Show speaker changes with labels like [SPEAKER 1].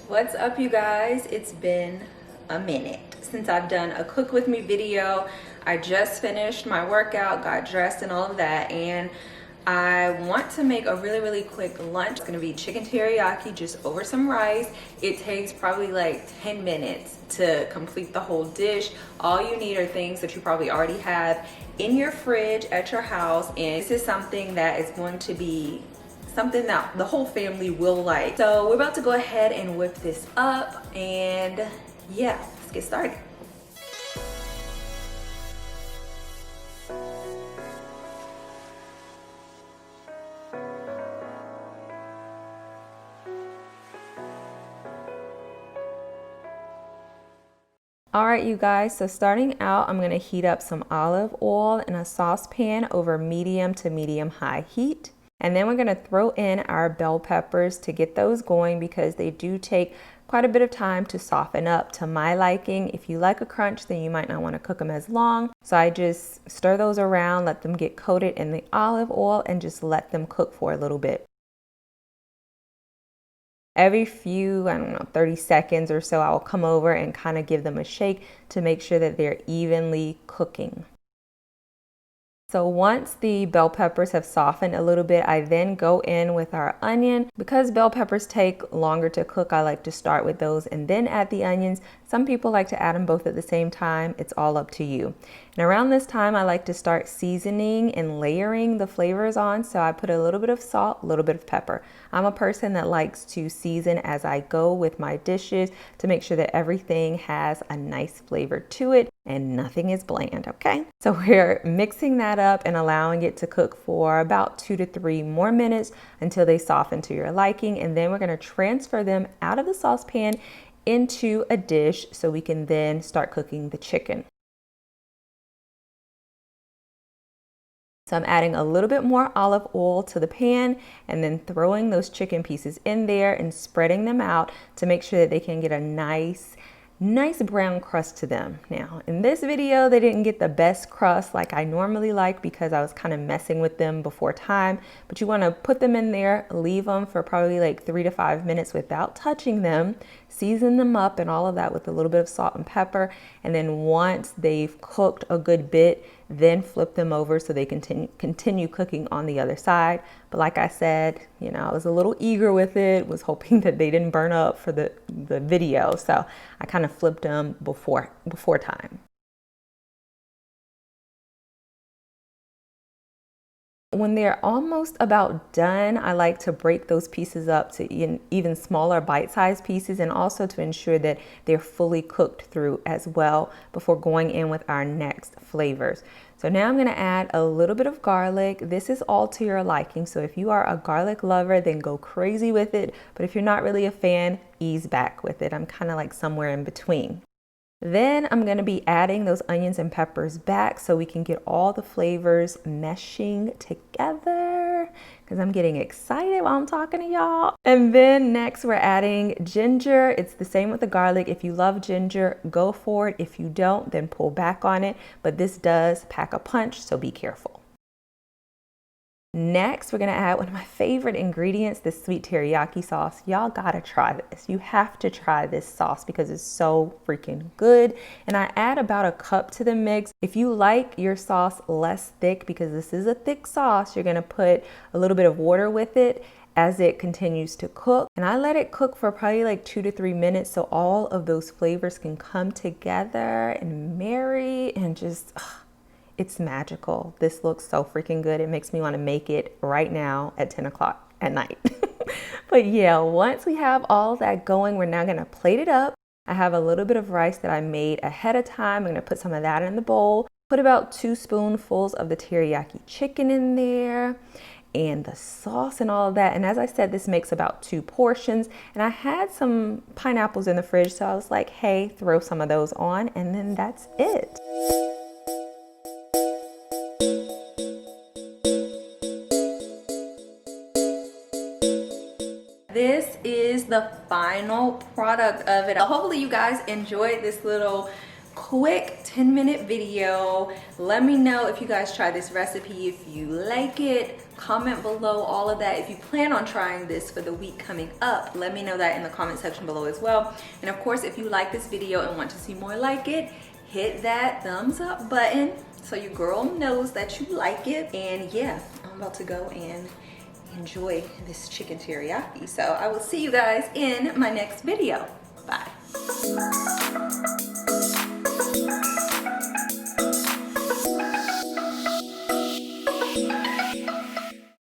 [SPEAKER 1] What's up, you guys? It's been a minute since I've done a cook with me video. I just finished my workout, got dressed and all of that, and I want to make a really quick lunch. It's gonna be chicken teriyaki just over some rice. It takes probably like 10 minutes to complete the whole dish. All you need are things that you probably already have in your fridge at your house, and this is something that is going to be something that the whole family will like. So we're about to go ahead and whip this up, and yeah, let's get started. All right, you guys, so starting out, I'm gonna heat up some olive oil in a saucepan over medium to medium high heat. And then we're gonna throw in our bell peppers to get those going because they do take quite a bit of time to soften up to my liking. If you like a crunch, then you might not wanna cook them as long. So I just stir those around, let them get coated in the olive oil, and just let them cook for a little bit. Every few, 30 seconds or so, I'll come over and kind of give them a shake to make sure that they're evenly cooking. So once the bell peppers have softened a little bit, I then go in with our onion. Because bell peppers take longer to cook, I like to start with those and then add the onions. Some people like to add them both at the same time. It's all up to you. And around this time, I like to start seasoning and layering the flavors on. So I put a little bit of salt, a little bit of pepper. I'm a person that likes to season as I go with my dishes to make sure that everything has a nice flavor to it and nothing is bland, okay? So we're mixing that up and allowing it to cook for about 2 to 3 more minutes until they soften to your liking. And then we're gonna transfer them out of the saucepan into a dish so we can then start cooking the chicken. So I'm adding a little bit more olive oil to the pan and then throwing those chicken pieces in there and spreading them out to make sure that they can get a nice brown crust to them. Now, in this video, they didn't get the best crust like I normally like because I was kind of messing with them before time, but you want to put them in there, leave them for probably like 3 to 5 minutes without touching them, season them up and all of that with a little bit of salt and pepper. And then once they've cooked a good bit, then flip them over so they continue cooking on the other side. But like I said, I was a little eager with it, was hoping that they didn't burn up for the video. So I kind of flipped them before time. When they're almost about done, I like to break those pieces up to even smaller bite-sized pieces, and also to ensure that they're fully cooked through as well before going in with our next flavors. So now I'm going to add a little bit of garlic. This is all to your liking. So if you are a garlic lover, then go crazy with it. But if you're not really a fan, ease back with it. I'm kind of like somewhere in between. Then I'm going to be adding those onions and peppers back so we can get all the flavors meshing together, because I'm getting excited while I'm talking to y'all. And then next we're adding ginger. It's the same with the garlic. If you love ginger, go for it. If you don't, then pull back on it. But this does pack a punch, so be careful. Next, we're gonna add one of my favorite ingredients, this sweet teriyaki sauce. Y'all gotta try this. You have to try this sauce because it's so freaking good. And I add about a cup to the mix. If you like your sauce less thick, because this is a thick sauce, you're gonna put a little bit of water with it as it continues to cook. And I let it cook for probably like 2 to 3 minutes so all of those flavors can come together and marry and just, it's magical. This looks so freaking good. It makes me want to make it right now at 10 o'clock at night. But yeah, once we have all that going, we're now going to plate it up. I have a little bit of rice that I made ahead of time. I'm going to put some of that in the bowl. Put about 2 spoonfuls of the teriyaki chicken in there and the sauce and all of that. And as I said, this makes about 2 portions. And I had some pineapples in the fridge, so I was like, hey, throw some of those on, and then that's it. This is the final product of it. Hopefully you guys enjoyed this little quick 10-minute video. Let me know if you guys try this recipe, if you like it. Comment below all of that. If you plan on trying this for the week coming up, let me know that in the comment section below as well. And of course, if you like this video and want to see more like it, hit that thumbs up button so your girl knows that you like it. And yeah, I'm about to go and enjoy this chicken teriyaki. So I will see you guys in my next video. Bye.